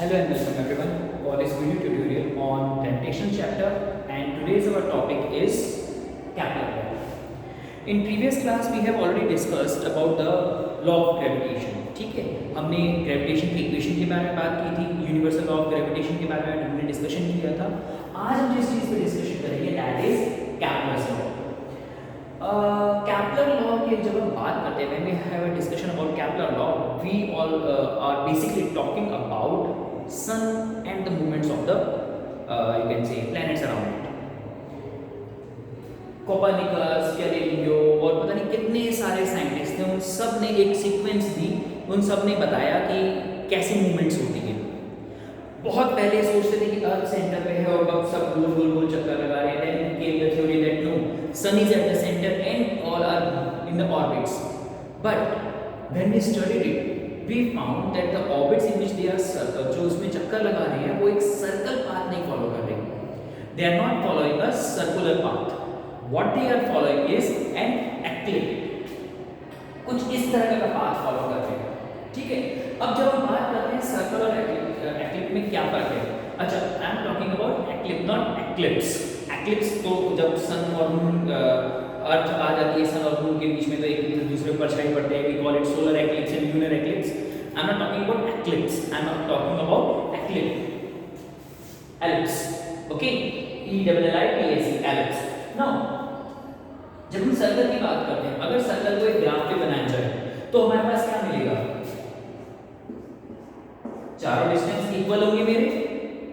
Hello and welcome everyone for this video tutorial on gravitation chapter, and today's our topic is Kepler law. In previous class we have already discussed about the law of gravitation. ठीक है, हमने gravitation की equation के बारे में बात की थी, यूनिवर्सल लॉ ऑफ ग्रेविटेशन के बारे में हमने डिस्कशन किया था. आज हम जिस चीज़ पे डिस्कशन करेंगे that is Kepler's law. Kepler law के जब हम बात करते हैं, when we have a discussion about Kepler law, we all are basically talking about sun and the movements of the you can say planets around it. Copernicus, Galileo और पता नहीं कितने सारे साइंटिस्ट थे, उन सब ने एक सीक्वेंस दी, उन सब ने बताया कि कैसे मूवमेंट्स होती हैं. बहुत पहले सोचते थे कि अर्थ सेंटर पे है और अब सब गोल गोल गोल चक्कर लगा रहे हैं. Then came the theory that no, sun is at the centre and all are in the orbits. But when we studied it we found that the orbits in which they are circle, जो उसमें चक्कर लगा रहे हैं, वो एक circle path नहीं follow कर रहे. They are not following a circular path. What they are following is an eclipse. कुछ इस तरह का पाथ फॉलो कर रहे हैं. ठीक है, अब जब हम बात करते हैं सर्कल और eclipse में क्या फर्क है. अच्छा, I am talking about eclipse not eclipse. eclipse तो जब सन और मून अर्थ आ जाती है, सन और मून के बीच में तो एक दूसरे पर छाई पड़ते हैं. We call it solar eclipse and lunar eclipse. I am not talking about eclipse, I am not talking about ellipse. Okay, ELLIPS, ellipse. Now जब हम सर्कल की बात करते हैं, अगर सर्कल को एक ग्राफ पे बनाया जाए तो हमारे पास क्या मिलेगा. चारों डिस्टेंस इक्वल होंगे मेरे,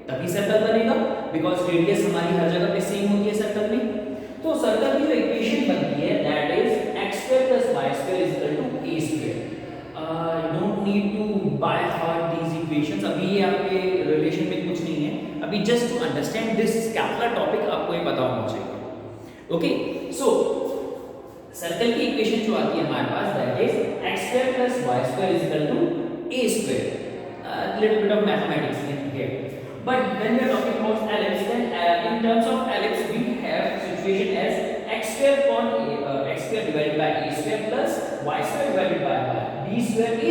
तभी सर्कल बनेगा, बिकॉज रेडियस हमारी हर जगह पे सेम होती है सर्कल में. तो सर्कल की जो इक्वेशन बनती है that is x² + y² = a². You don't need to by heart these equations. अभी ये आपके रिलेशन में कुछ नहीं है, अभी just to understand this Kepler topic आपको ये पता होना चाहिए. ओके, सो सर्कल की इक्वेशन जो आती है हमारे पास that is x² + y² = a². Little bit of mathematics here. But when we are talking about ellipse, then in terms of ellipse we have situation as x² divided by a² plus y² divided by b²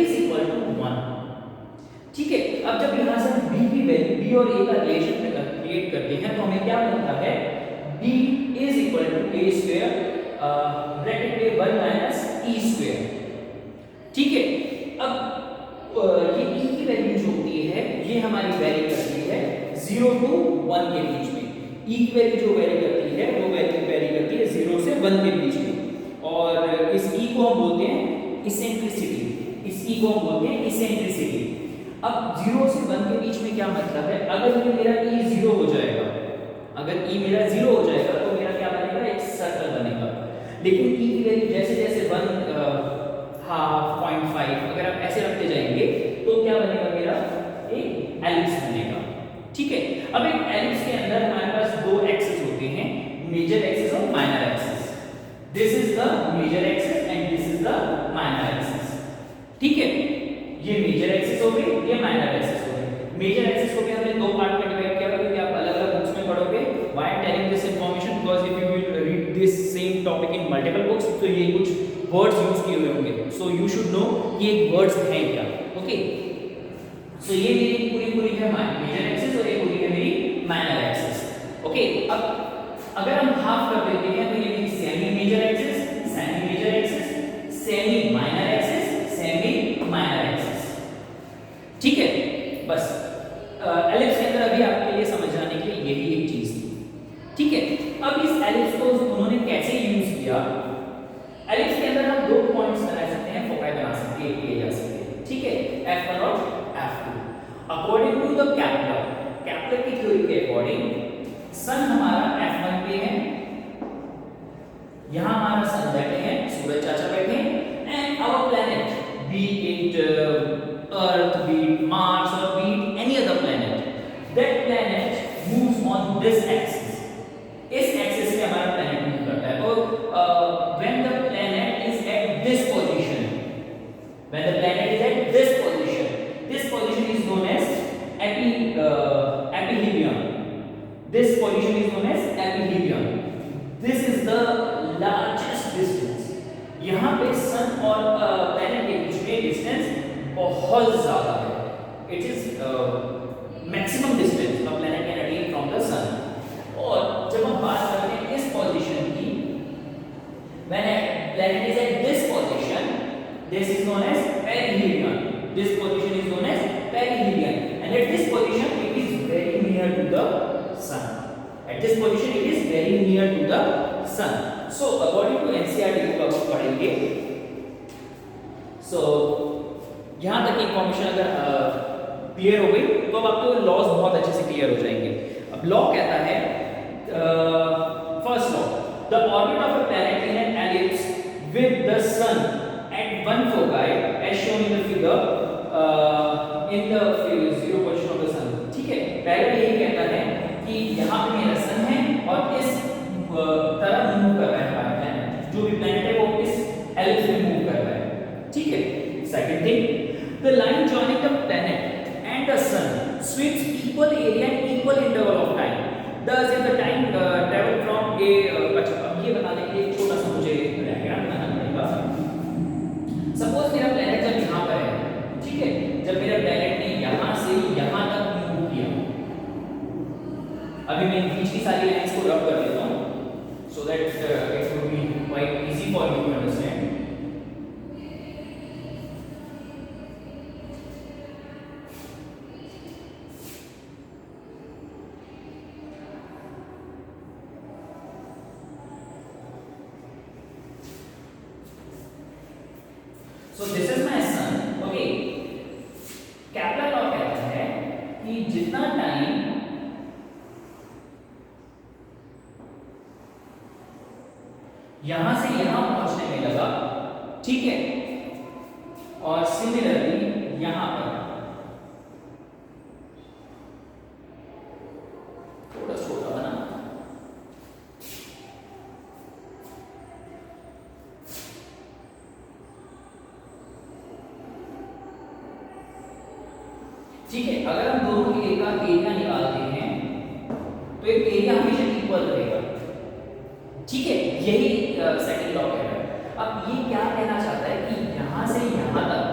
is equal to 1. ठीक है, अब जब यहाँ से b की value, b और a का relation create करते हैं तो हमें क्या मिलता है, b is equal to a² bracket में 1 minus e². ठीक है, अब ये e की वैल्यू जो होती है ये हमारी वैरी करती है 0 to 1 के बीच में. e की वैल्यू जो वैरी करती है वो वैल्यू वैरी करती है 0 से 1 के बीच में. और इस e को हम बोलते हैं इसेंट्रिसिटी. इस e को हम बोलते हैं इसेंट्रिसिटी. अब 0 से 1 के बीच में क्या मतलब है, अगर ये मेरा e 0 हो जाएगा, अगर e मेरा 0 हो जाएगा तो मेरा क्या बनेगा, एक सर्कल बनेगा. लेकिन e की वैल्यू जैसे जैसे 1 हाफ 0.5 अगर आप ऐसे रखते जाएंगे तो क्या बनेगा, मेरा एक एलिप्स बनेगा. ठीक है, अब एक एलिप्स के अंदर हमारे पास दो एक्सिस होते हैं, मेजर एक्सिस और minor axis. This is the major axis and this is the minor axis. ठीक है, ये मेजर एक्सिस हो गई, ये माइनर एक्सिस हो गई. मेजर एक्सिस को भी हमने दो पार्ट में डिवाइड किया क्योंकि आप अलग-अलग बुक्स में पढ़ोगे. Why I am telling this information, because if you will read this same topic in multiple books तो ये कुछ वर्ड्स यूज किए हुए होंगे, सो यू शुड नो ये वर्ड्स हैं क्या. ओके, सो ये मेरी पूरी है मेजर एक्सिस और ये पूरी है मेरी माइनर एक्सिस. ओके, अब अगर हम हाफ कर देते हैं तो ये मेरी semi major axis, semi major axis, semi minor axis, semi minor axis. ठीक है, बस एलिप्स के अंदर अभी आपके लिए समझ आने के लिए यही एक चीज थी. ठीक है, अब इस एलिप्स को उन्होंने कैसे यूज किया. एलिप्स के अंदर हम दो पॉइंट्स बना सकते हैं, फोकाई बना सकते हैं, किए जा सकते हैं. ठीक है, F1 और F2. अकॉर्डिंग टू द कैपलर की थ्योरी के अकॉर्डिंग सन हमारा F1 पे है, यहाँ हमारा सन बैठे हैं, सूरज चाचा बैठे हैं, and our planet be it earth, be it Mars और be it any other planet, that planet moves on this axis. इस एक्सिस पे हमारा प्लैनेट मूव करता है. तो when the planet is at this position, when the planet is at this position is known as aphelion. This position is known as aphelion. This is the largest distance. यहाँ पे सन और planet के बीच में distance बहुत ज्यादा है. It is maximum distance a planet can attain from the sun. और जब हम बात करते हैं इस पोजीशन की, when a planet is at this position, this is known as perihelion. This position is known as perihelion, and at this position it is very near to the sun. At this position it is very near to the sun. So according to NCERT को अब पढ़ेंगे। So यहाँ तक information अगर clear हो गई तो अब आपको लॉज बहुत अच्छे से क्लियर हो जाएंगे। अब लॉ कहता है, first law, the orbit of a planet in an ellipse with the sun at one foci as shown in the figure, in the zero position of the sun। ठीक है, पहले यही कहता है कि यहाँ पे मेरा सन है और इस तरफ मूव कर रहा है हमारा प्लैनेट, जो भी प्लैनेट है वो इस एलिप्स में मूव कर रहा है। ठीक है, second thing, the line joining the planet and the sun sweeps equal area and equal interval of time, thus if the time travel from a अच्छा, अब ये बताने के लिए एक छोटा सा मुझे डायग्राम बनाना पड़ेगा। सपोज मेरा प्लैनेट जब यहाँ पर है, ठीक है, जब मेरा प्लैनेट ने यहाँ से यहाँ तक मूव किया, अभी मैं बीच की सारी लाइंस को रब कर देता हूँ so that it would be quite easy for you to understand. So this is my sun, okay. Kepler law कहता है कि जितना टाइम यहां से यहां पहुंचने में लगा, ठीक है, और सिमिलरली यहां पर थोड़ा छोटा बना, ठीक है। अगर हम दोनों के का एरिया निकालते हैं तो एक एरिया हमेशा इक्वल रहेगा, ठीक है, यही सेकंड लॉ कह रहा है। अब ये क्या कहना चाहता है कि यहां से यहां तक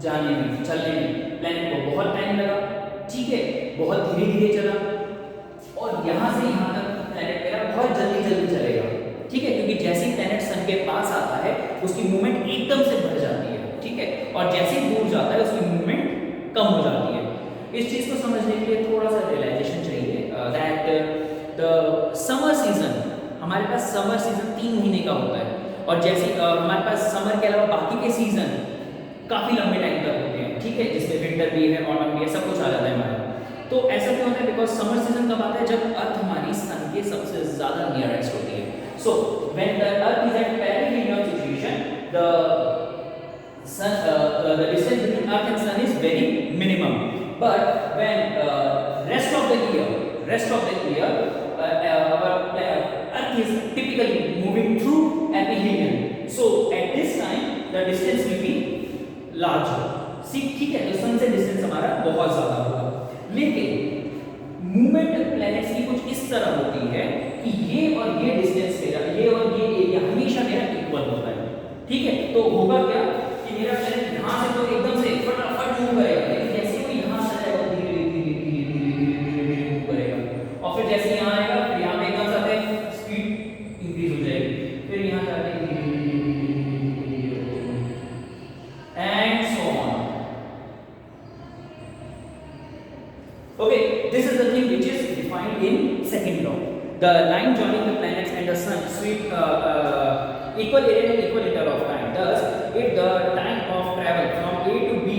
जाने में, चलने में प्लैनेट को बहुत टाइम लगा, ठीक है, बहुत धीरे धीरे चला, और यहां से यहां तक प्लैनेट मेरा बहुत जल्दी जल्दी चलेगा, ठीक है, क्योंकि जैसे ही प्लैनेट सन के पास आता है उसकी मूवमेंट एकदम से बढ़ जाती है, ठीक है, और जैसे ही दूर जाता है उसकी मूवमेंट कम हो जाती है। इस चीज को समझने के लिए थोड़ा सा रियलाइजेशन चाहिए दैट द समर सीजन, हमारे पास समर सीजन 3 महीने का होता है, और जैसे हमारे पास समर के अलावा बाकी के सीजन काफी लंबे टाइम तक होते हैं, ठीक है, जिसमें विंटर भी है, ऑटम भी है, सब कुछ आ जाता है हमारा। तो ऐसा क्यों होता है? बिकॉज समर सीजन कब आता है? जब अर्थ हमारी सन के सबसे ज्यादा नियरेस्ट होती है। So when the earth is at perihelion situation, the distance between earth and sun is very minimum, but when rest of the year our earth is typically moving through aphelion, so at this time the distance will be larger। ठीक है, तो सन से distance हमारा बहुत ज्यादा होगा, लेकिन movement planets की कुछ इस तरह होती है कि ये और ये डिस्टेंस मेरा, ये और ये एरिया हमेशा मेरा इक्वल होता है, ठीक है। तो होगा क्या कि मेरा प्लैनेट यहाँ से तो एकदम से फटाफट मूव करेगा, लेकिन जैसे वो यहाँ से जाएगा धीरे धीरे धीरे धीरे धीरे धीरे मूव करेगा, और फिर जैसे यहाँ आएगा फिर यहाँ पे एकदम से स्पीड इंक्रीज हो जाएगी, फिर यहाँ जाके धीरे धीरे and so on. Okay, this is the thing which is defined in second law. The line joining the planets and the sun sweep equal area and equal interval of time. Thus, if the time of travel from A to B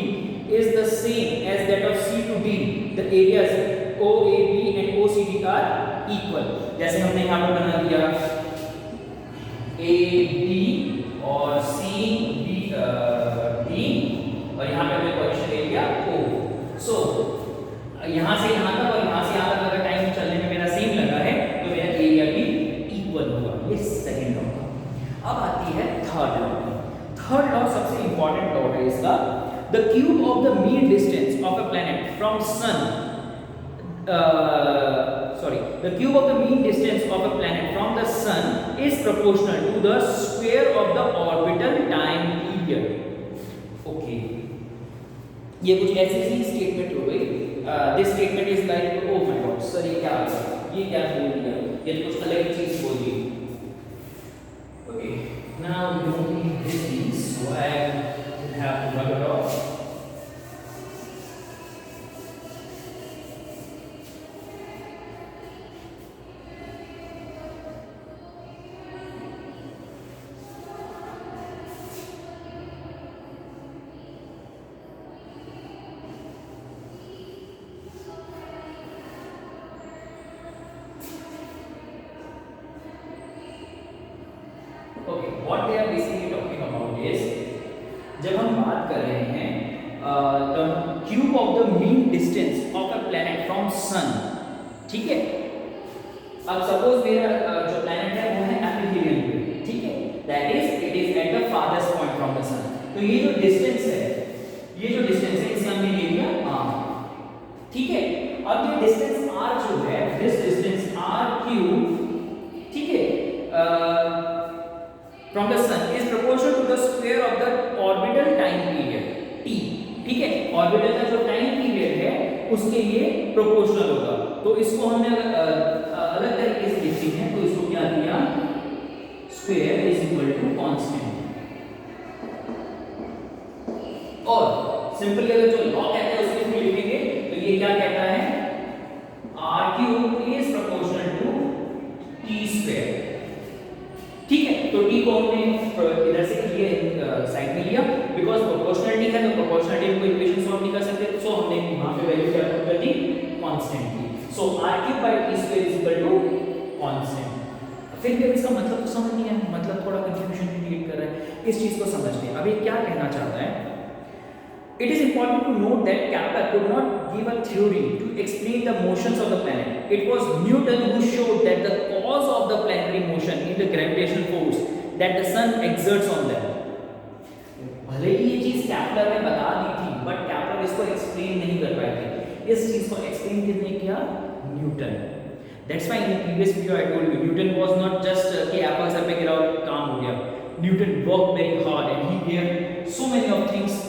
is the same as that of C to D, the areas OAB and OCD are equal. जैसे हमने यहाँ पर बना दिया AB और CD D, और यहाँ पे हमने पोजीशन ले लिया O. So यहाँ से यहाँ तक और यहाँ से यहाँ तक अगर टाइम चलने में मेरा सेम लगा है तो मेरा एरिया भी इक्वल होगा, ये सेकंड लॉ था। अब आती है थर्ड लॉ। थर्ड लॉ सबसे इंपॉर्टेंट लॉ है इसका। The cube of the mean distance of a planet from sun, the cube of the mean distance of a planet from the sun is proportional to the square of the orbital time period. Okay, ये कुछ ऐसी सी statement हो गई this statement is like, oh my God sir ये क्या आ गया, ये क्या बोल दिया, ये तो कुछ अलग चीज बोल दी। Okay now we don't need this thing, so I have to rub it off. Okay, what they are basically talking about is, जब हम बात कर रहे हैं the cube of the mean distance of a planet from sun, ठीक है। अब suppose मेरा जो planet है वो है एपिथेलियम पे, ठीक है, that is it is at the farthest point from the sun। तो ये जो distance है, इसे हमने ले लिया r, ठीक है। अब ये distance r जो है, this distance r cube, ठीक है, from the sun is proportional to the square of the orbital time period t, ठीक है। ऑर्बिटल का जो टाइम पीरियड है उसके लिए प्रोपोर्शनल होगा। तो इसको हमने अलग तरीके से लिखी है, तो इसको क्या दिया, square is equal to constant. और सिंपली अगर जो लॉ कहता है उसके थ्रू लिखेंगे तो ये क्या कहता है, r cube is proportional to t square, ठीक है। तो t को हमने इधर से ये साइड में लिया, बिकॉज प्रोपोर्शनलिटी है तो प्रोपोर्शनलिटी को इक्वेशन सॉल्व नहीं कर सकते, सो हमने वहां पे वैल्यू क्या पुट कर दी, कांस्टेंट की। So r cube by t square is equal to constant. फिर भी इसका मतलब तो समझ नहीं आया, मतलब थोड़ा कंफ्यूजन क्रिएट कर रहा है, इस चीज को समझते हैं। अब ये क्या कहना चाहता है, it is important to note that Kepler could not give a theory to explain the motions of the planet. It was Newton who showed that the cause of the planetary motion is the gravitational force that the sun exerts on them. भले ही ये चीज Kepler ने बता दी थी, but Kepler इसको explain नहीं कर पाए थे। इस चीज को एक्सप्लेन किसने किया, Newton. That's why in the previous video I told you Newton was not just कि एप्पल सर पे गिरा और काम हो गया। Newton worked very hard and he gave so many of things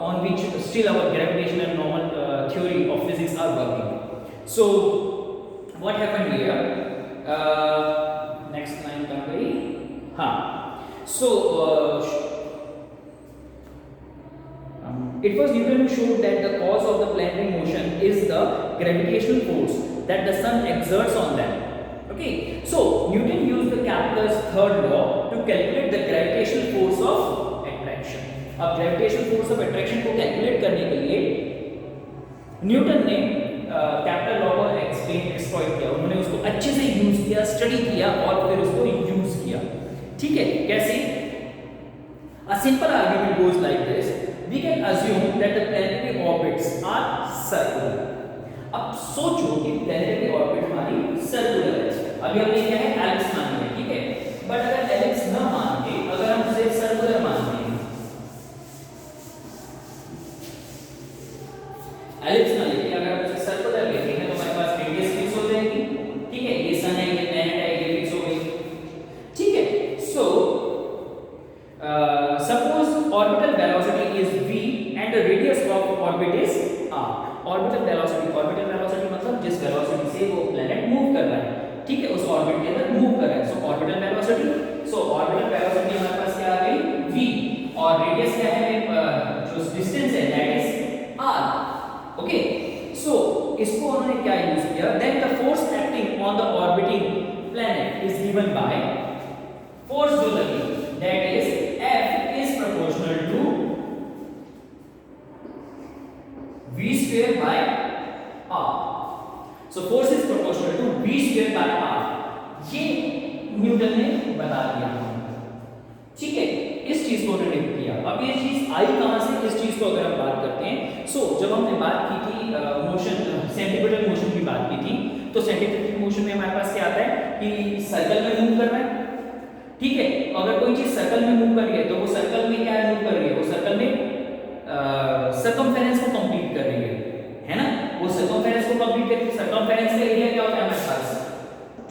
on which still our gravitation and normal theory of physics are working. So what happened here, next line come very, so it was Newton who showed that the cause of the planetary motion is the gravitational force that the sun exerts on them. Okay, so Newton used the Kepler's third law to calculate the gravitational force of attraction. अब gravitational force of attraction को calculate करने के लिए Newton ने Kepler law को exploit किया, उन्होंने उसको अच्छे से यूज किया, स्टडी किया और फिर उसको यूज किया, ठीक है। कैसे, a simple argument goes like this, we can assume that the planetary orbits are circular. अब सोचो कि प्लैनेटरी ऑर्बिट हमारी सर्कुलर है, अभी हमने क्या है, एलिप्स मान लिया, ठीक है। बट अगर एलिप्स ना मान के अगर हम सिर्फ सर्कुलर मानते हैं, एलिप्स ना लेके अगर हम उसे सर्कुलर लेते हैं तो हमारे पास रेडियस फिक्स हो जाएगी, ठीक है। ये सन है, ये प्लैनेट है, ये फिक्स हो गई, ठीक है। So suppose orbital velocity is v and the radius of orbit is r। Orbital velocity मतलब जिस वेलोसिटी से वो प्लैनेट मूव कर रहा है, ठीक है, उस ऑर्बिट के अंदर मूव कर रहा है, सो ऑर्बिटल वेलोसिटी। सो ऑर्बिटल वेलोसिटी हमारे पास क्या आ गई, v, और रेडियस क्या है, जो डिस्टेंस है that is r। Okay, so इसको उन्होंने क्या यूज किया, then the force acting on the orbiting planet is given by, force जो लगी that is F is proportional to v square by r। So force is proportional to v square by r, ये Newton ने बता दिया, ठीक है। इस चीज को उन्होंने किया। अब ये चीज आई कहां से, इस चीज को अगर हम बात करते हैं, सो जब हमने बात की थी मोशन, सेंट्रीपिटल मोशन की बात की थी, तो सेंट्रीपिटल मोशन में हमारे पास क्या आता है कि सर्कल में मूव कर रहा है, ठीक है। अगर कोई चीज सर्कल में मूव कर रही है तो वो सर्कल में क्या मूव कर रही है, वो सर्कल में सर्कमफेरेंस को कंप्लीट कर रही है ना, वो सर्कमफेरेंस को कंप्लीट कर रही है। सर्कमफेरेंस का एरिया क्या होता है हमारे पास,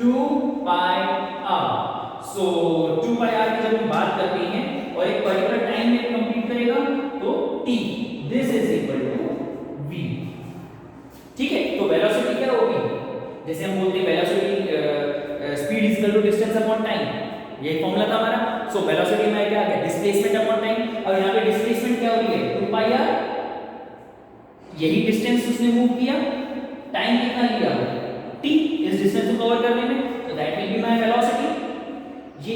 2 पाई r। सो 2 पाई r की जब हम बात करते हैं और एक पर्टिकुलर टाइम में कंप्लीट करेगा तो t, this is equal to v, जैसे हम बोलते हैं velocity speed is equal to distance upon time, ये फॉर्मूला था हमारा। सो वेलोसिटी में क्या आ गया, डिस्प्लेसमेंट अपॉन टाइम। और यहाँ पे डिस्प्लेसमेंट क्या हो रही है, 2 पाई आर, यही डिस्टेंस उसने मूव किया, टाइम कितना लिया t इस डिस्टेंस को कवर करने में, तो that will be my velocity. ये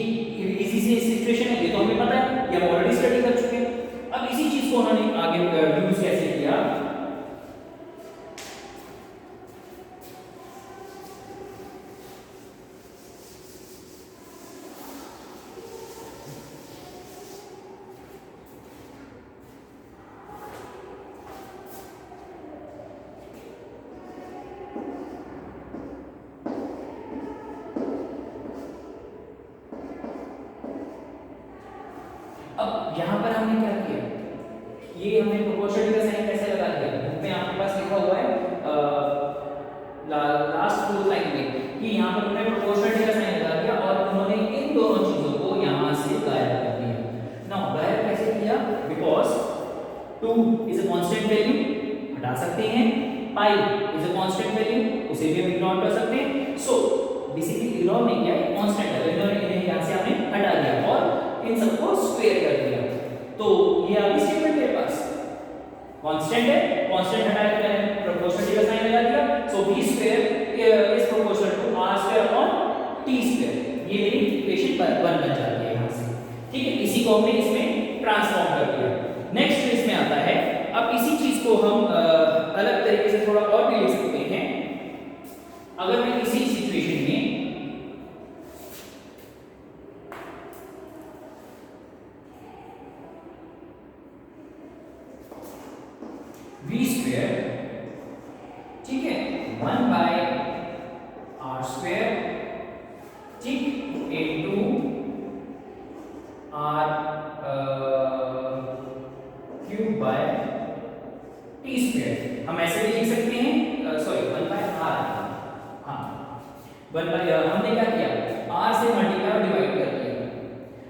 इजी से सिचुएशन है, ये तो हमें पता है, ये हम ऑलरेडी स्टडी कर चुके हैं। अब इसी चीज को उन्होंने आगे यूज कैसे किया, अब यहाँ पर हमने क्या किया, ये हमने प्रोपोर्शनलिटी का साइन कैसे लगा दिया, बुक में आपके पास लिखा हुआ है लास्ट 4 लाइन में कि यहाँ पर उन्होंने प्रोपोर्शनलिटी का साइन लगा दिया और उन्होंने इन दोनों चीजों को यहाँ से गायब कर दिया। नाउ गायब कैसे किया, because 2 is a constant value, हटा सकते हैं, pi is a constant value, उसे भी हम इग्नोर कर सकते हैं। सो बेसिकली इग्नोर नहीं किया, कांस्टेंट है, इन्हें यहाँ से हमने हटा दिया और इन सबको स्क्वायर कर दिया। तो ये अभी स्टेटमेंट मेरे पास कांस्टेंट है, कांस्टेंट हटा के मैंने प्रोपोर्शनलिटी का साइन लगा दिया। So v square is proportional to r square upon t square, ये मेरी इक्वेशन बन जाती है यहाँ से। ठीक है, इसी को हमने इसमें ट्रांसफॉर्म कर दिया। नेक्स्ट इसमें आता है, अब इसी चीज को हम अलग तरीके से थोड़ा और भी लिख सकते हैं। अगर मैं इसी सिचुएशन में v स्क्वायर, ठीक है, 1 बाय r स्क्वायर, ठीक, into r cube by t square, हम ऐसे भी लिख सकते हैं, सॉरी 1 बाय r, हाँ 1 बाय, हमने क्या किया, r से मल्टीप्लाई और डिवाइड कर दिया।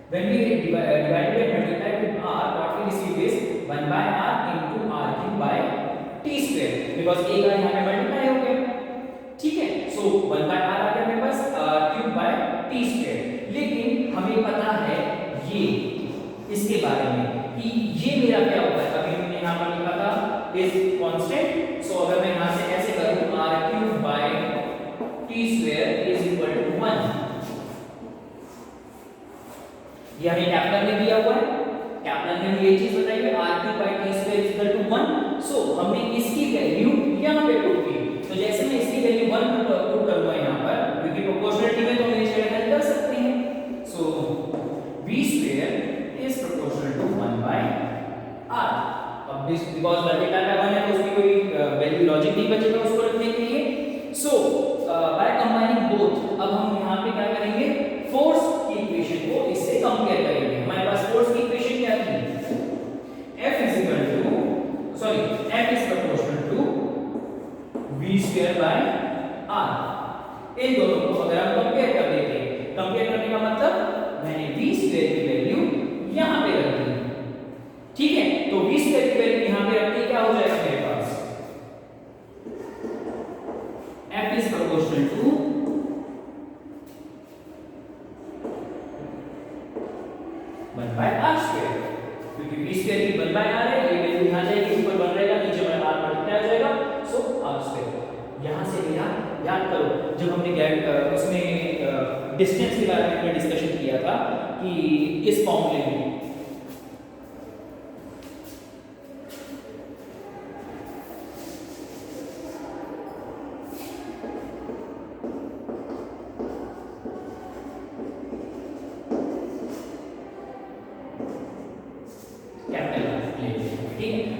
when we divided and multiplied with r, what we receive is 1 by r into r cube by t square, because a का यहाँ पे मल्टीप्लाई हो गया। ठीक है, सो 1 by r आ गया मेरे पास, r cube by t square। लेकिन हमें पता है ये इसके बारे में कि ये मेरा क्या होता है, अभी हमने यहाँ पर लिखा था इज कांस्टेंट। सो अगर मैं यहाँ से ऐसे करूँ, r cube by t square is equal to 1, ये हमें कैप्टन ने दिया हुआ है, कैप्टन ने ये चीज बताई है r cube by t square is equal to 1। सो हमने इसकी वैल्यू यहाँ पे पुट की, तो जैसे मैं इसकी वैल्यू 1 पुट करूंगा यहाँ पर, क्योंकि प्रोपोर्शनलिटी में तो हम इसे डिफाइन कर सकते हैं। So v square is proportional to 1 by r। अब दिस बिकॉज़ मल्टीप्लाई बाय 1 है तो उसकी कोई वैल्यू लॉजिक नहीं बचेगा उसको रखने के लिए। सो बाय कंबाइनिंग बोथ, अब हम यहाँ पे क्या करेंगे, फोर्स की इक्वेशन को इससे कंपेयर करेंगे। हमारे पास फोर्स की इक्वेशन क्या थी, F is equal to, sorry, F is proportional to v square by r। इन दोनों को अगर हम कंपेयर कर देते हैं, कंपेयर करने का मतलब मैंने v स्क्वायर की वैल्यू यहाँ पे रख दी, ठीक है, तो v स्क्वायर की वैल्यू यहाँ पे रखते क्या हो जाएगा मेरे पास, F is proportional to 1 by r square, क्योंकि v स्क्वायर की 1 by r है, ये वैल्यू यहाँ जाएगी, ऊपर 1 रहेगा, नीचे में r मल्टीप्लाई हो जाएगा, सो r स्क्वायर। यहाँ से मेरा याद करो जब हमने उसमें डिस्टेंस के बारे में डिस्कशन किया था कि इस फॉर्मूले में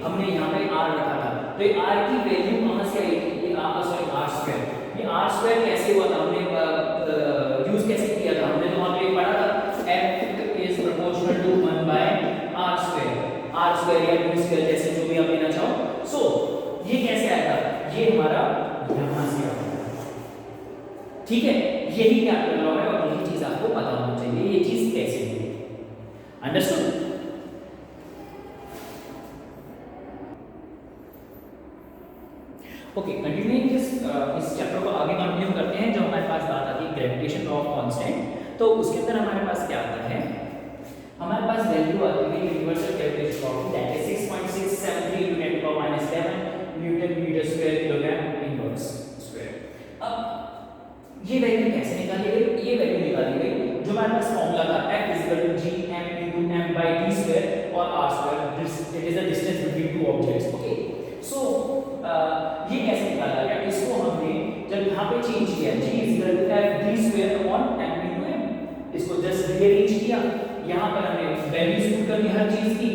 हमने यहाँ पे r रखा था, तो ये r की वैल्यू कहाँ से आई थी, ये सॉरी r स्क्वायर, ये r स्क्वायर कैसे हुआ था, हमने यूज कैसे किया था, हमने तो वहाँ पे पढ़ा था f is proportional to 1 by r square या u स्क्वायर जैसे जो भी आप लेना चाहो। सो ये कैसे आया था, ये हमारा यहाँ से आया था, ठीक है, यही कैपिटल लॉ है और यही चीज आपको पता होना चाहिए, ये चीज कैसे हुई, अंडरस्टूड। ओके, कंटिन्यूइंग इस चैप्टर को आगे continue gravitation law of constant, तो उसके अंदर हमारे पास क्या आता है, हमारे पास वैल्यू आती है यूनिवर्सल ग्रेविटेशन लॉ की, that is 6.673 × 10⁻⁷ newton metre square kilogram inverse square. अब ये वैल्यू कैसे निकाली गई, ये वैल्यू निकाली गई जो हमारे पास फॉर्मूला था F = gm × m/d² और r², it is the distance between two objects. Okay, so ये कैसे निकाला गया, इसको हमने जब यहाँ पे चेंज किया g = f d² m × m, इसको जस्ट रीअरेंज किया, यहाँ पर हमने वैल्यूज पुट कर दी हर चीज की,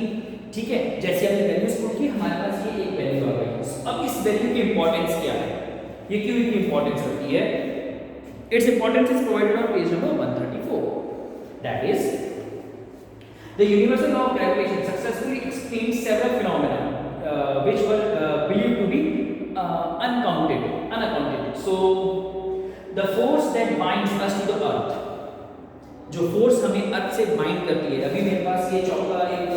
ठीक है। जैसे हमने वैल्यूज पुट की हमारे पास ये एक वैल्यू आ गई। अब इस वैल्यू की इंपॉर्टेंस क्या है, ये क्यों इतनी इंपॉर्टेंस होती है, its importance is provided on page number 134, that is the universal law of gravitation successfully explains several phenomena which were believed to be unaccounted. So the force that binds us to the earth, जो force हमें अर्थ से bind करती है, अभी मेरे पास ये चौका एक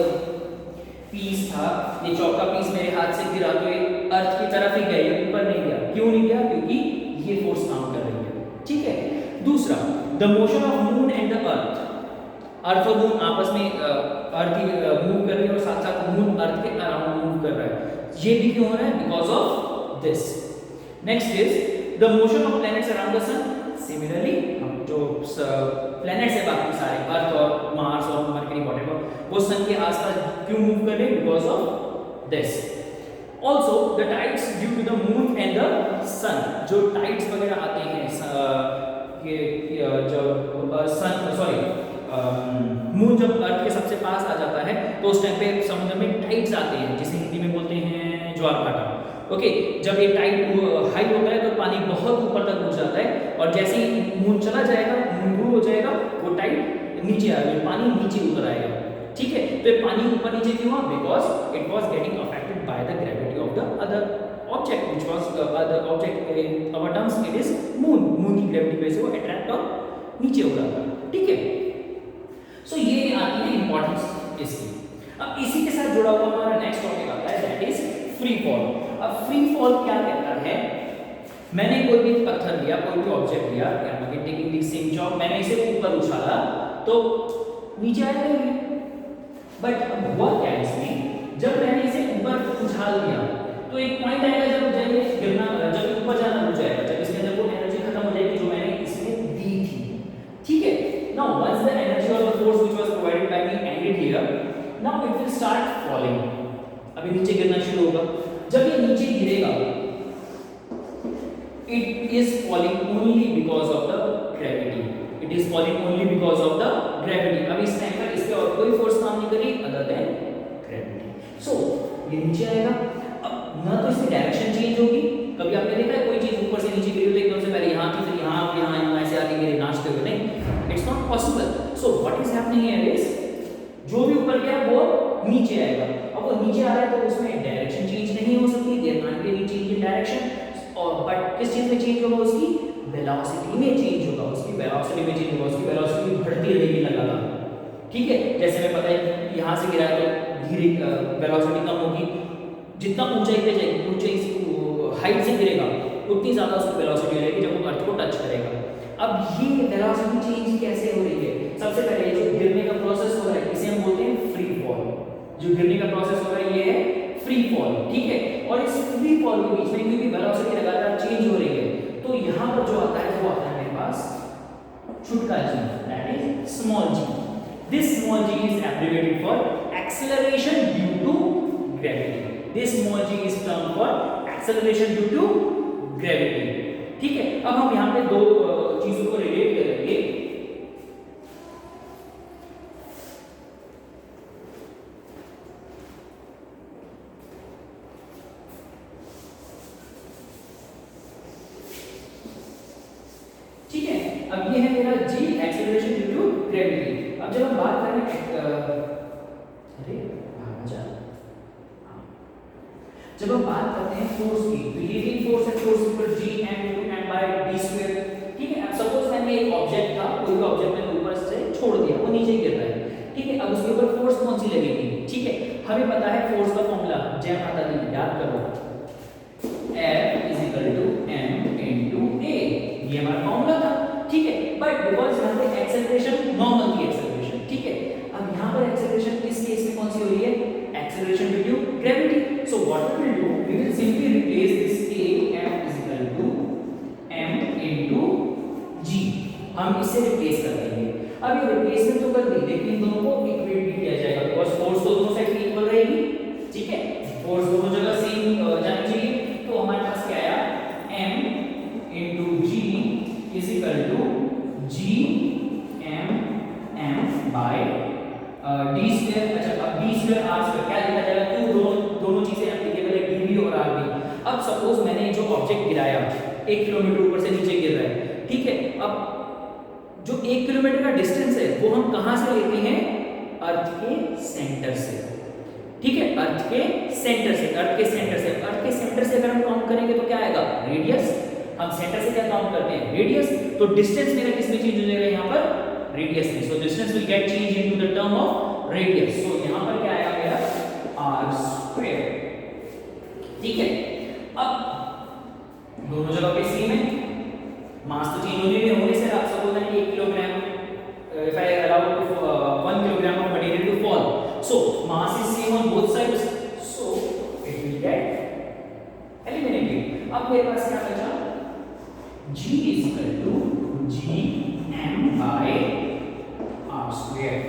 पीस था, ये चौका पीस मेरे हाथ से गिरा तो ये अर्थ की तरफ ही गया, ऊपर नहीं गया, क्यों नहीं गया, क्योंकि ये फोर्स काम कर रही है, ठीक है। दूसरा, the motion of moon and the earth, earth और मून आपस में अर्थ मूव कर रही है और साथ साथ मून अर्थ के अराउंड मूव कर रहा है, ये भी क्यों हो रहा है, because of this. Next is the motion of planets around the sun, similarly जो प्लैनेट्स है बाकी सारे अर्थ और मार्स और मरकरी व्हाटएवर, वो सन के आसपास क्यों मूव कर रहे हैं, because of this. Also the tides due to the moon and the sun, जो tides वगैरह आते हैं जब मून जब अर्थ के सबसे पास आ जाता है तो उस टाइम पे समुद्र में टाइड्स आते हैं, जिसे हिंदी में बोलते हैं ज्वार भाटा। ओके, जब ये टाइड हाई होता है तो पानी बहुत ऊपर तक उठ जाता है, और जैसे ही मून चला जाएगा, मून दूर हो जाएगा, वो टाइड नीचे आएगा, पानी नीचे उतर आएगा, ठीक है। तो ये पानी ऊपर नीचे क्यों हुआ, because it was getting affected by the gravity of the other object which was other object, in our terms it is moon, moon की ग्रेविटी वजह से वो अट्रैक्ट और नीचे हो रहा था, ठीक है। सो ये आती है इंपॉर्टेंस इसकी। अब इसी के साथ जुड़ा हुआ हमारा नेक्स्ट टॉपिक आता है, दैट इज फ्री फॉल। अब फ्री फॉल क्या कहता है, मैंने कोई भी पत्थर लिया, कोई भी ऑब्जेक्ट लिया, टेकिंग द सेम जॉब, मैंने इसे ऊपर उछाला तो नीचे आएगा ये, बट अब हुआ क्या इसमें, जब मैंने इसे ऊपर उछाल दिया तो एक पॉइंट आएगा जब गिरना, जब ऊपर जाना रुक जाएगा, जब इसके अंदर वो एनर्जी खत्म हो जाएगी जो मैंने इसमें दी थी, ठीक है। Now once the energy of the force which was provided by me ended here, now it will start falling, अभी नीचे गिरना शुरू होगा। जब ये नीचे गिरेगा, it is falling only because of the gravity, it is falling only because of the gravity. अब इस टाइम पर इस पे और कोई फोर्स काम नहीं करेगी अदर देन ग्रेविटी। सो ये नीचे आएगा, अब ना तो इसकी डायरेक्शन चेंज होगी, कभी आपने देखा है कोई चीज ऊपर से नीचे गिरी तो एकदम से पहले यहाँ थी फिर यहाँ ऐसे आगे गिरे नाचते हुए, नहीं, it's not possible. So what is happening here is, जो भी ऊपर गया वो नीचे आएगा, अब वो नीचे आ रहा है तो उसमें डायरेक्शन चेंज नहीं हो सकती, there can't be any change in direction, और बट किस चीज में चेंज होगा, उसकी वेलोसिटी में चेंज होगा, उसकी वेलोसिटी में चेंज होगा, उसकी वेलोसिटी बढ़ती रहेगी लगातार, ठीक है। जैसे हमें पता है यहाँ से गिरा है तो धीरे वेलोसिटी कम होगी, जितना ऊंचाई पे जाएगी, ऊंचाई हाइट से गिरेगा उतनी ज़्यादा उसकी वेलोसिटी हो जाएगी जब वो अर्थ को टच करेगा। अब ये वेलोसिटी चेंज कैसे हो रही है, सबसे पहले जो गिरने का प्रोसेस हो रहा है इसे हम बोलते हैं फ्री फॉल, जो गिरने का प्रोसेस हो रहा है ये है फ्री फॉल, ठीक है। और इस फ्री फॉल के बीच में क्योंकि वेलोसिटी लगातार चेंज हो रही है तो यहाँ पर जो आता है वो आता है मेरे पास छुटका g, that is small g। This small g is abbreviated for acceleration due to gravity. This small g is termed for acceleration due to gravity. ठीक है, अब हम यहाँ पे दो चीजों को रिलेट करेंगे। ठीक है, अब ये है मेरा g acceleration due to gravity। अब जब हम बात करें जब हम बात करते हैं फोर्स की, तो ये भी फोर्स है, फोर्स इक्वल g m/d², ठीक है। अब सपोज मैंने एक ऑब्जेक्ट था, कोई भी ऑब्जेक्ट मैंने ऊपर से छोड़ दिया, वो नीचे गिर रहा है, ठीक है। अब उसके ऊपर फोर्स कौन सी लगेगी, ठीक है। हमें पता है फोर्स का फॉर्मूला, जय माता दी, याद करो, F = m × a, ये हमारा फॉर्मूला था, ठीक है। हम इससे रिप्लेस कर देंगे। अब ये रिप्लेसमेंट तो कर दी, लेकिन इन दोनों को इक्वेट भी किया जाएगा बिकॉज फोर्स तो दोनों साइड पे इक्वल रहेगी, ठीक है, फोर्स दोनों जगह सेम जानी चाहिए। तो हमारे पास क्या आया, m into g is equal to g m m by d square। अच्छा, अब d square r square क्या लिखा जाएगा, क्यों दोनों चीजें एप्लीकेबल है, dv और rv। अब सपोज मैंने जो ऑब्जेक्ट गिराया 1 किलोमीटर ऊपर से नीचे गिर रहा है, ठीक है, अब जो 1 किलोमीटर का डिस्टेंस है वो हम कहां से लेते हैं, अर्थ के सेंटर से, ठीक है, अर्थ के सेंटर से, अर्थ के सेंटर से। अर्थ के सेंटर से अगर हम काउंट करेंगे तो क्या आएगा, रेडियस। हम सेंटर से क्या काउंट करते हैं, रेडियस। तो डिस्टेंस मेरा किसमें चेंज हो जाएगा, यहाँ पर रेडियस में। So distance will get change into the term of radius. So यहाँ पर क्या आएगा मेरा, r स्क्वायर, ठीक है। अब दोनों जगह पे सेम है, मास तो चेंज होने से आप suppose that 1 kilogram, if I allow 1 kilogram of material to fall, so mass is same on both sides, so it will get eliminated। अब मेरे पास क्या बचा, g is equal to g m by r square।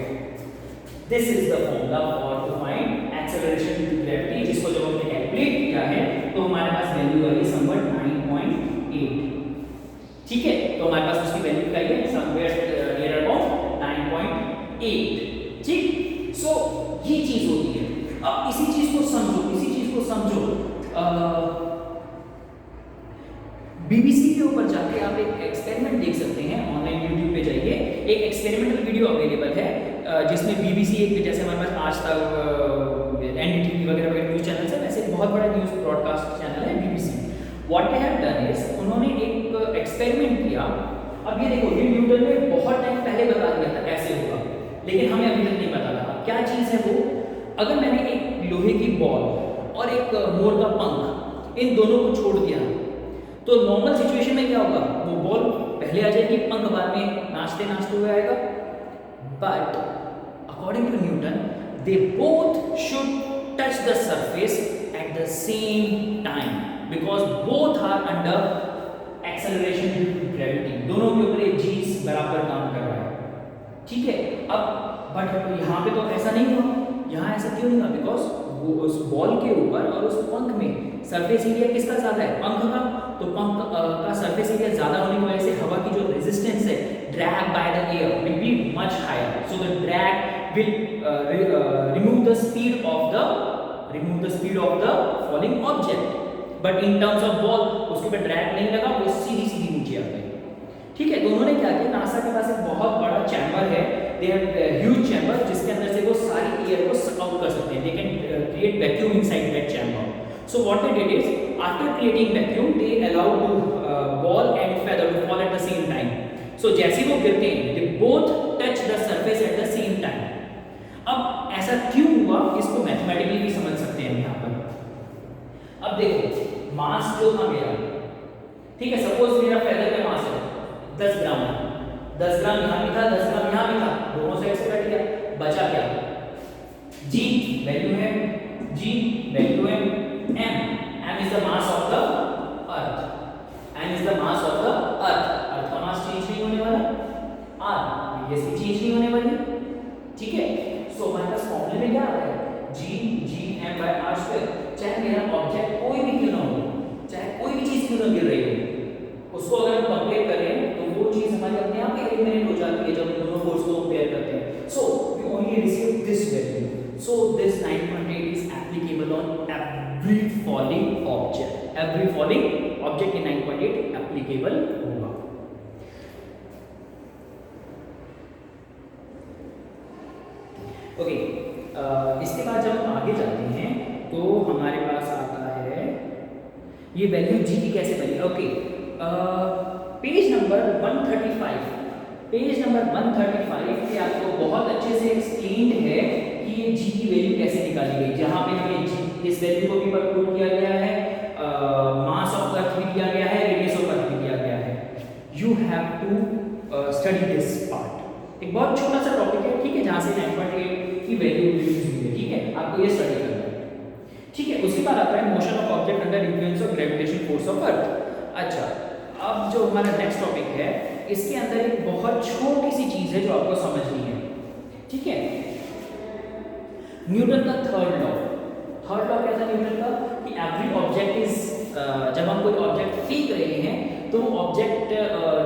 This is the formula for to find acceleration due to gravity, जिसको जब हमने calculate किया है तो हमारे पास वैल्यू आई समवेयर 9.8, ठीक है। तो हमारे पास उसकी वैल्यू क्या है, समवेयर नियर अबाउट 9.8, ठीक। सो ये चीज होती है। अब इसी चीज को समझो, बीबीसी के ऊपर जाके आप एक एक्सपेरिमेंट देख सकते हैं, ऑनलाइन यूट्यूब पे जाइए, एक एक्सपेरिमेंटल वीडियो अवेलेबल है जिसमें बीबीसी, एक जैसे हमारे पास आज तक, एनडीटीवी वगैरह वगैरह न्यूज चैनल है, वैसे बहुत बड़ा न्यूज ब्रॉडकास्ट चैनल है BBC. What they have done is, उन्होंने एक एक्सपेरिमेंट किया। अब ये देखो, ये न्यूटन ने बहुत टाइम पहले बता दिया था कैसे होगा, लेकिन हमें अभी तक नहीं पता था क्या चीज है वो। अगर मैंने एक लोहे की बॉल और एक मोर का पंख, इन दोनों को छोड़ दिया, तो नॉर्मल सिचुएशन में क्या होगा, वो बॉल पहले आ जाएगी, पंख बाद में नाचते नाचते हुए आएगा। But according to Newton, they both should touch the surface at the same time because both are under acceleration due to gravity. दोनों के ऊपर एक जीस बराबर काम कर रहा है, ठीक है। अब बट यहाँ पे तो ऐसा नहीं हुआ, यहाँ ऐसा क्यों नहीं हुआ, बिकॉज वो उस बॉल के ऊपर और उस पंख में सरफेस एरिया किसका ज्यादा है, पंख का। तो पंख का सरफेस एरिया ज्यादा होने की वजह से हवा की जो रेजिस्टेंस है, drag by the air will be much higher. So the drag will remove the speed of the falling object. But in terms of ball उसके ऊपर ड्रैग नहीं लगा, वो सीधी सीधी नीचे आ गई, ठीक है। तो उन्होंने क्या किया, नासा के पास एक बहुत बड़ा चैम्बर है, दे हैव ह्यूज चैम्बर, जिसके अंदर से वो सारी एयर को सक आउट कर सकते हैं। They can create vacuum inside that chamber. So what they did is, after creating vacuum they allow to ball and feather to fall at the same time. So जैसे वो गिरते हैं, they both touch the surface at the same time. अब ऐसा क्यों हुआ, इसको mathematically भी समझ सकते हैं यहाँ पर। अब देखो, मास जो था मेरा, ठीक है, सपोज मेरा फेदर का मास है 10 ग्राम, 10 ग्राम यहाँ भी था, 10 ग्राम यहाँ भी था, दोनों साइड से कट गया, बचा क्या, g वैल्यू है, g वैल्यू है, m is the mass of the earth, m is the mass of the अर्थ का मास चेंज नहीं होने वाला, r रेडियस भी चेंज नहीं होने वाली, ठीक है। सो हमारे पास फॉर्मूले में क्या आ रहा है, g m by r square. चाहे मेरा ऑब्जेक्ट कोई भी क्यों ना हो, चाहे कोई भी चीज क्यों ना गिर रही हो, उसको अगर हम कंपेयर करें तो वो चीज हमारी अपने आप एलिमिनेट हो जाती है जब हम दोनों फोर्स को कंपेयर करते हैं। So we only receive this value. So this 9.8 is applicable on every falling object. Every falling object in 9.8 applicable होगा। ओके, इसके बाद जब हम आगे जाते हैं तो हमारे पास आता है ये वैल्यू g की कैसे बनी। Okay, page number 135, page number 135 पे आपको बहुत अच्छे से एक्सप्लेन्ड है कि ये g की वैल्यू कैसे निकाली गई, जहां पे हमें g इस वैल्यू को भी पुट किया गया है, मास ऑफ अर्थ भी दिया गया है, रेडियस ऑफ अर्थ भी दिया गया है। You have to study this part. एक बहुत छोटा सा टॉपिक है, ठीक है, जहां से 9.8 की वैल्यू यूज हुई है, ठीक है, आपको ये स्टडी करना है, ठीक है। उसके बाद आता है motion of object under influence of gravitation force of earth. अच्छा, अब जो हमारा नेक्स्ट टॉपिक है इसके अंदर एक बहुत छोटी सी चीज है जो आपको समझनी है, ठीक है। न्यूटन का थर्ड लॉ क्या था न्यूटन का, कि एवरी ऑब्जेक्ट इज, जब हम कोई ऑब्जेक्ट फेंक रहे हैं तो वो ऑब्जेक्ट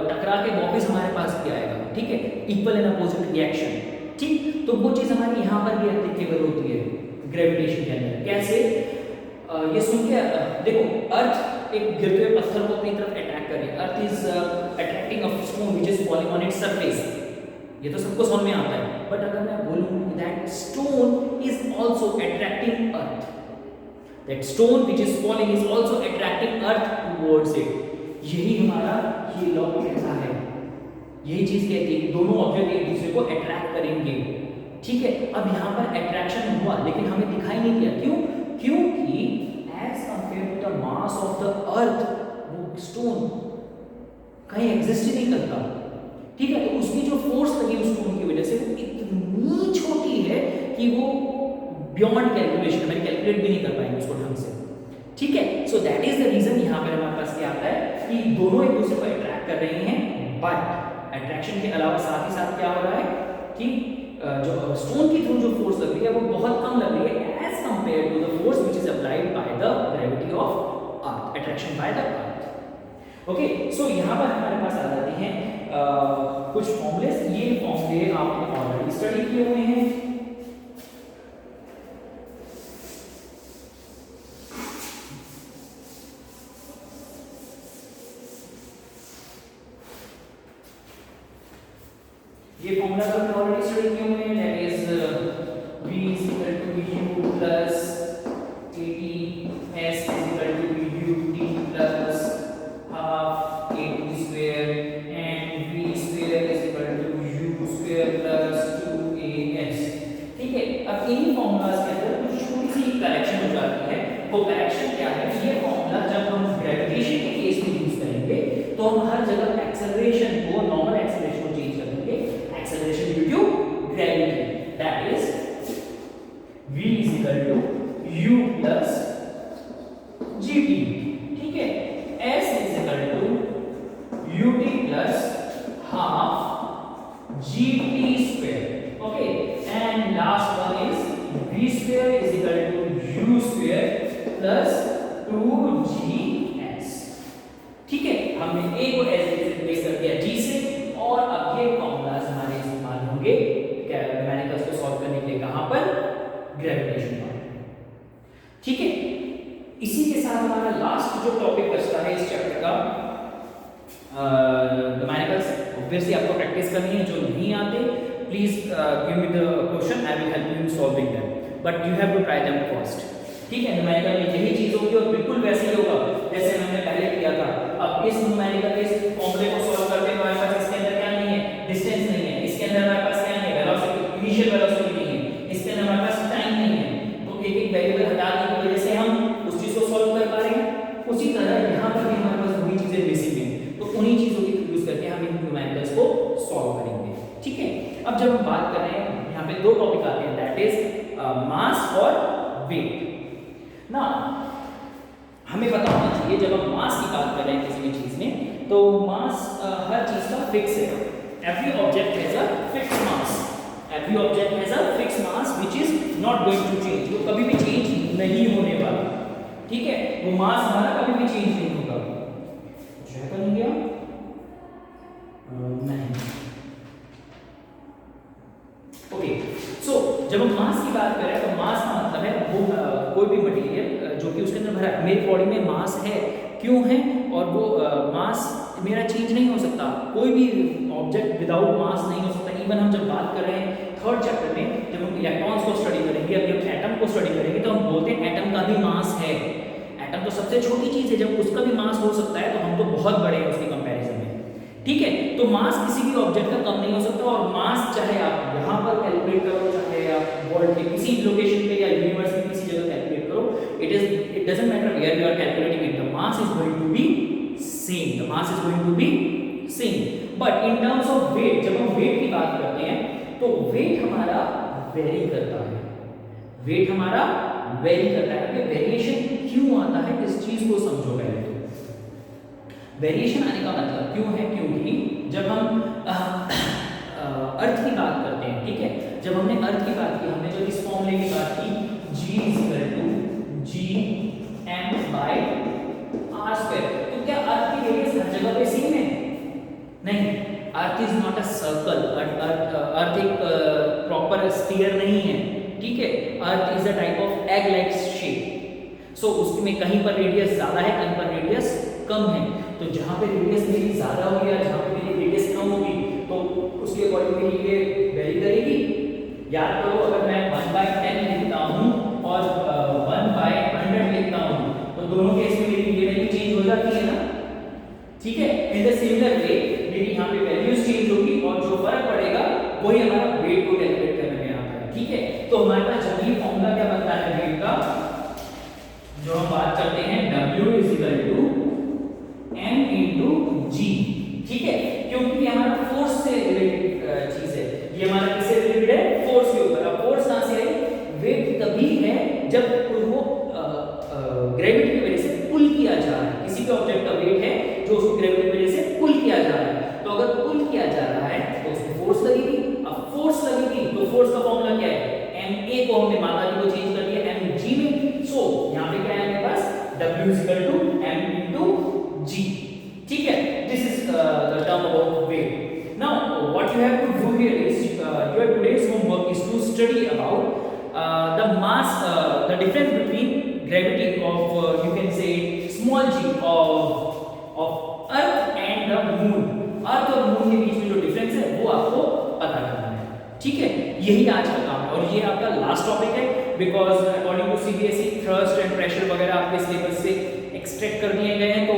टकरा के वापस हमारे पास भी आएगा, ठीक है, इक्वल एंड अपोजिट रिएक्शन, ठीक। तो वो चीज हमारी यहाँ पर भी एप्लीकेबल होती है ग्रेविटेशन के अंदर। कैसे? ये सुन के देखो, अर्थ एक गिरते हुए पत्थर को अपनी तरफ अट्रैक्ट कर रही है। Earth is attracting a stone which is falling on its surface, ये तो सबको समझ में आता है। बट अगर मैं बोलूं that stone is also attracting earth, that stone which is falling is also attracting earth towards it, यही हमारा ये लॉ कहता है, यही चीज कहती है कि दोनों ऑब्जेक्ट एक दूसरे को अट्रैक्ट करेंगे, ठीक है। अब यहाँ पर अट्रैक्शन हुआ लेकिन हमें दिखाई नहीं दिया, क्यों? क्योंकि as compare to the mass of the earth वो स्टोन कहीं एग्जिस्ट ही नहीं करता, ठीक है। तो उसकी जो फोर्स लगी उस स्टोन की वजह से वो इतनी छोटी है कि वो बियॉन्ड कैलकुलेशन, मैंने कैलकुलेट भी नहीं कर पाएंगे उसको ढंग से, ठीक है। So that is the reason यहाँ पर हमारे पास क्या आता है कि दोनों एक दूसरे को अट्रैक्ट कर रहे हैं, बट अट्रैक्शन के अलावा साथ ही साथ क्या हो रहा है कि जो स्टोन की थ्रू जो फोर्स लग रही है वो बहुत कम लग रही है as compare to the force which is applied by the gravity of earth, attraction by the earth. Okay, so यहाँ पर हमारे पास आ जाते हैं कुछ फॉर्मूलेस। ये फॉर्मूले आपने ऑलरेडी स्टडी किए हुए हैं। ये फॉर्मूला तो हमने ऑलरेडी स्टडी किए हुए हैं, that is v is equal to u plus at, s is equal to ut plus half at square and v square is equal to u square plus 2as, ठीक है। अब इन्हीं formulas के अंदर कुछ छोटी सी करेक्शन हो जाती है। वो करेक्शन क्या है? ये फॉर्मूला जब हम ग्रेविटेशन के केस में यूज करेंगे तो हम हर जगह एक्सेलरेशन को, नॉर्मल एक्सेलरेशन को चेंज करेंगे, acceleration due to gravity, that is v is equal to u plus gt, ठीक है। s is equal to ut plus half gt square, okay, and last one is v square is equal to u square plus 2gs, ठीक है। हमने a को s से replace कर दिया g से, और अब ये फॉर्मूलाज हमारे इस्तेमाल होंगे न्यूमेरिकल्स को सॉल्व करने के लिए, कहां पर? ग्रेविटेशन पर, ठीक है। इसी के साथ हमारा लास्ट जो टॉपिक बचता है इस चैप्टर का, न्यूमेरिकल्स। ऑब्वियसली आपको प्रैक्टिस करनी है, जो नहीं आते please give me the question, I will help you in solving them, but you have to try them first, ठीक है। न्यूमेरिकल में यही चीज होगी और बिल्कुल वैसे ही होगा जैसे हमने पहले किया था। अब इस न्यूमेरिकल के इस फॉर्मूले को सॉल्व करते हुए हमारे पास इसके अंदर क्या नहीं है? डिस्टेंस नहीं है। इसके अंदर हमारे पास क्या नहीं है? वेलोसिटी, इनिशियल वेलोसिटी नहीं है। इसके अंदर हमारे पास टाइम नहीं है। तो एक एक वेरिएबल हटाने की वजह से हम उस चीज को सॉल्व कर पा रहे हैं। उसी तरह यहाँ पर भी हमारे पास वही चीजें मिसिंग हैं, तो उन्हीं चीजों की यूज करके हम इन न्यूमेरिकल्स को सॉल्व करेंगे, ठीक है। अब जब हम बात कर रहे हैं, यहाँ पे दो टॉपिक आते हैं, दैट इज मास और वेट ना। हमें पता होना चाहिए जब हम मास की बात कर रहे हैं किसी भी चीज में, तो मास हर चीज का फिक्स है। Every object has a fix mass, every object has a fix mass which is not going to change, वो कभी भी चेंज नहीं होने वाला, ठीक है। वो मास हमारा कभी भी चेंज नहीं होगा। कुछ है तो नहीं गया? नहीं। ओके, सो जब हम मास की बात करें तो मास का मतलब है वो कोई भी मटेरियल जो कि उसके अंदर भरा है। मेरी बॉडी में मास है, क्यों है? और वो मास मेरा चेंज नहीं हो सकता। कोई भी ऑब्जेक्ट विदाउट मास नहीं हो सकता। इवन हम जब बात कर रहे हैं थर्ड चैप्टर में, जब हम इलेक्ट्रॉन्स को स्टडी करेंगे, अभी हम एटम को स्टडी करेंगे, तो हम बोलते हैं एटम का भी मास है। एटम तो सबसे छोटी चीज है, जब उसका भी मास हो सकता है तो हम तो बहुत बड़े हैं उसके कंपैरिजन में, ठीक है। तो मास किसी भी ऑब्जेक्ट का कम नहीं हो सकता, और मास चाहे आप यहाँ पर कैलकुलेट करो, चाहे आप वर्ल्ड के किसी लोकेशन पे या यूनिवर्स में किसी जगह कैलकुलेट करो, it doesn't matter where you are calculating it, the mass is going to be same, the mass is going to be same. But in terms of weight, जब हम वेट की बात करते हैं तो वेट हमारा वेरी करता है, वेट हमारा वेरी करता है। अब वेरिएशन क्यों आता है, इस चीज को समझो पहले। तो वेरिएशन आने का मतलब क्यों है? क्योंकि जब हम अर्थ की बात करते हैं, ठीक है, जब हमने अर्थ की बात की, हमने जो इस फॉर्मूले की बात की g = gm/r², तो क्या अर्थ की रेडियस हर जगह पे सेम है? नहीं, earth is not a circle, earth एक प्रॉपर स्फीयर नहीं है, ठीक है, earth is a type of egg like shape. So उसमें कहीं पर रेडियस ज्यादा है, कहीं पर रेडियस कम है, तो जहां पे रेडियस मेरी ज्यादा होगी या जहां पे मेरी रेडियस कम होगी तो उसके अकॉर्डिंग मेरी ये वेरी करेगी। याद करो, अगर मैं 1/10 लिखता हूं और 1/100 लिखता हूं तो दोनों केस में मेरी ये वैल्यू चेंज हो जाती है ना, ठीक है। इन द सिमिलर वे मेरी यहाँ पे वैल्यूज चेंज होगी और जो फर्क पड़ेगा वही हमारा वेट को कैलकुलेट करने में आता है, ठीक है। तो हमारे पास जनरली फॉर्मूला क्या बनता है वेट का, जो हम बात करते हैं W = m × g, ठीक है, क्योंकि ये हमारा फोर्स से रिलेटेड चीज है, ये हमारा किससे रिलेटेड है? फोर्स के ऊपर। अब फोर्स कहां से आई? वेट तभी है जब वो ग्रेविटी की वजह से पुल किया जा रहा है, किसी भी ऑब्जेक्ट का वेट है जो उसको ग्रेविटी की वजह से पुल किया जा रहा है, तो अगर पुल किया जा रहा है तो उसमें फोर्स लगेगी। अब फोर्स लगेगी तो फोर्स का फॉर्मूला क्या है? ma को हमने मात्रा को चेंज कर दिया mg में, सो यहां पे क्या है हमारे पास? W = m × g, ठीक है। This is the term about weight. Now what you have to do here is your today's homework is to study about the mass, the difference between gravity of you can say small g of earth and the moon। अर्थ और moon के बीच में जो difference है वो आपको पता करना है, ठीक है। यही आज का काम है और ये आपका लास्ट टॉपिक है, because according to CBSE thrust and pressure वगैरह आपके सिलेबस से एक्सट्रैक्ट कर दिए गए हैं, तो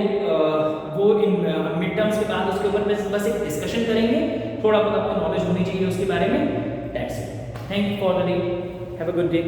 वो इन मिड टर्म्स के बाद उसके ऊपर बस एक डिस्कशन करेंगे, थोड़ा बहुत आपको नॉलेज होनी चाहिए उसके बारे में। That's it, thank you for the day, have a good day.